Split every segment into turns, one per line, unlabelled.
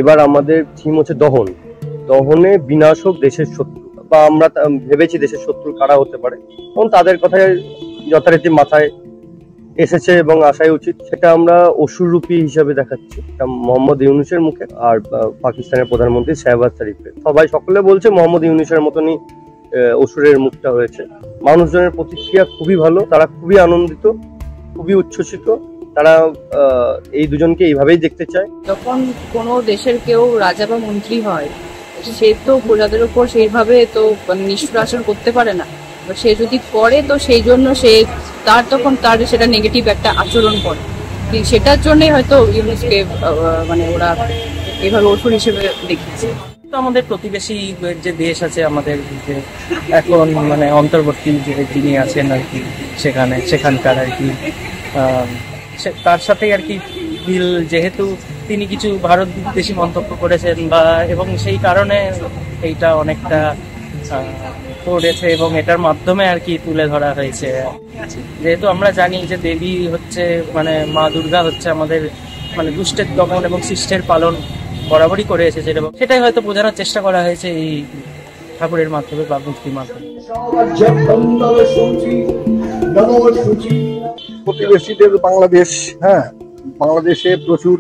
এবার আমাদের থিম হচ্ছে দহন। দহনে বিনাশ হোক দেশের শত্রু, বা আমরা ভেবেছি দেশের শত্রু কারা হতে পারে, এবং তাদের কথায় যথারীতি মাথায় এসেছে এবং আসাই উচিত। সেটা আমরা অসুররূপী হিসাবে দেখাচ্ছি, মোহাম্মদ ইউনূসের মুখে আর পাকিস্তানের প্রধানমন্ত্রী শাহবাজ শরীফের। সকলে বলছে মোহাম্মদ ইউনূসের মতনই অসুরের মুখটা হয়েছে। মানুষজনের প্রতিক্রিয়া খুবই ভালো, তারা খুবই আনন্দিত, খুবই উচ্ছ্বসিত। তারা এই দুজনকে এইভাবেই দেখতে চায়।
যখন কোনো দেশের কেউ রাজা বা মন্ত্রী হয়, সে তো প্রজাদের উপর সেইভাবে তো নিষ্ঠুর আচরণ করতে পারে না। সে যদি করে তো সেই জন্য সে তখন তার সেটা নেগেটিভ একটা আচরণ করে, সেটার জন্যই হয়তো ইউনূসকে মানে ওরা এভাবে অসুর হিসেবে দেখিয়েছে।
আমাদের প্রতিবেশী যে দেশ আছে আমাদের, যে এখন মানে অন্তর্বর্তী যে যিনি আছেন আর কি সেখানকার আর কি তার সাথে আর কি বিল, যেহেতু তিনি কিছু ভারত বিদ্বেষী মন্তব্য করেছেন বা এবং সেই কারণে এইটা অনেকটা করেছে এবং এটার মাধ্যমে আর কি তুলে ধরা হয়েছে। যেহেতু আমরা জানি যে দেবী হচ্ছে মানে মা দুর্গা হচ্ছে আমাদের মানে দুষ্টের দমন এবং শিষ্টের পালন বরাবরই করে এসেছে, এবং সেটাই হয়তো বোঝানোর চেষ্টা করা হয়েছে এই ঠাকুরের মাধ্যমে বা মূর্তির মাধ্যমে।
প্রতিবেশীদের বাংলাদেশ, বাংলাদেশে প্রচুর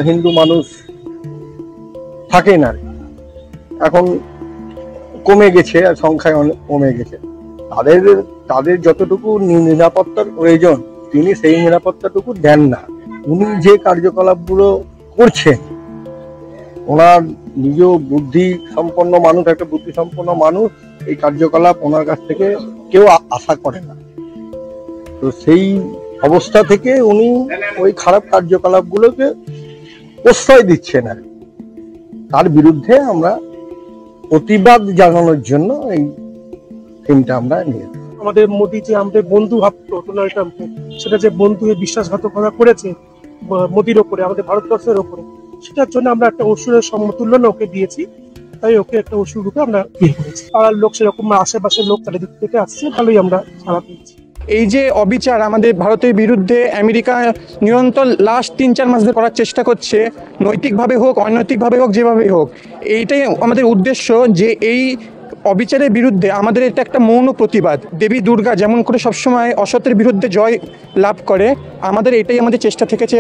হিন্দু মানুষ থাকেন আর এখন কমে গেছে, সংখ্যায় অনেক কমে গেছে। তাদের যতটুকু নিরাপত্তার প্রয়োজন তিনি সেই নিরাপত্তাটুকু দেন না। উনি যে কার্যকলাপগুলো করছেন, ওনার নিজ বুদ্ধি সম্পন্ন মানুষ, একটা বুদ্ধি সম্পন্ন মানুষ, এই কার্যকলাপ ওনার কাছ থেকে কেউ আশা করে না। তো সেই অবস্থা থেকে উনি ওই খারাপ কার্যকলাপগুলোকে প্রশ্রয় দিচ্ছেন আর তার বিরুদ্ধে আমরা প্রতিবাদ জানানোর জন্য এই থিমটা আমরা নিয়ে।
আমাদের মোদী যে আমাদের বন্ধু ভাবতো ডোনাল্ড ট্রাম্প, সেটা যে বন্ধু বিশ্বাসঘাতকতা করেছে মোদীর ওপরে, আমাদের ভারতবর্ষের ওপরে, সেটার জন্য আমরা একটা অসুরের সমতুল্য ওকে দিয়েছি। তাই ওকে একটা অসুর রূপে আমরা বিয়ে করেছি। আর লোক সেরকম আশেপাশের লোক চারিদিক থেকে আসছে, ভালোই আমরা সাড়া পেয়েছি।
এই যে অবিচার আমাদের ভারতের বিরুদ্ধে আমেরিকা নিরন্তর লাস্ট 3-4 মাস ধরে করার চেষ্টা করছে, নৈতিকভাবে হোক অনৈতিকভাবে হোক যেভাবেই হোক, এইটাই আমাদের উদ্দেশ্য যে এই অবিচারের বিরুদ্ধে আমাদের এটা একটা মৌন প্রতিবাদ। দেবী দুর্গা যেমন করে সবসময় অসতের বিরুদ্ধে জয় লাভ করে, আমাদের এটাই আমাদের চেষ্টা থেকেছে।